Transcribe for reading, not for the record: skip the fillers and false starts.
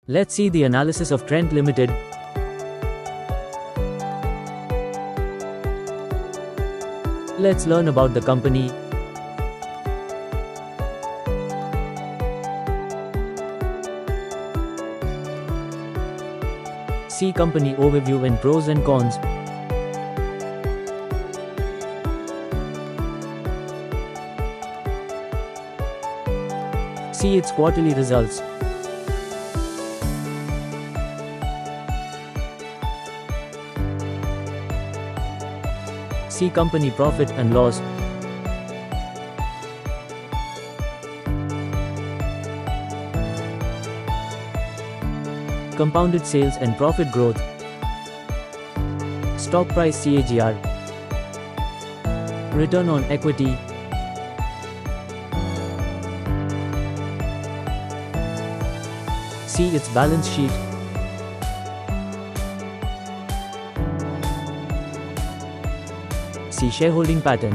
Let's see the analysis of Trent Ltd. Let's learn about the company. See company overview and pros and cons. See its quarterly results. See company profit and loss. Compounded sales and profit growth. Stock price CAGR. Return on equity. See its balance sheet. See shareholding pattern.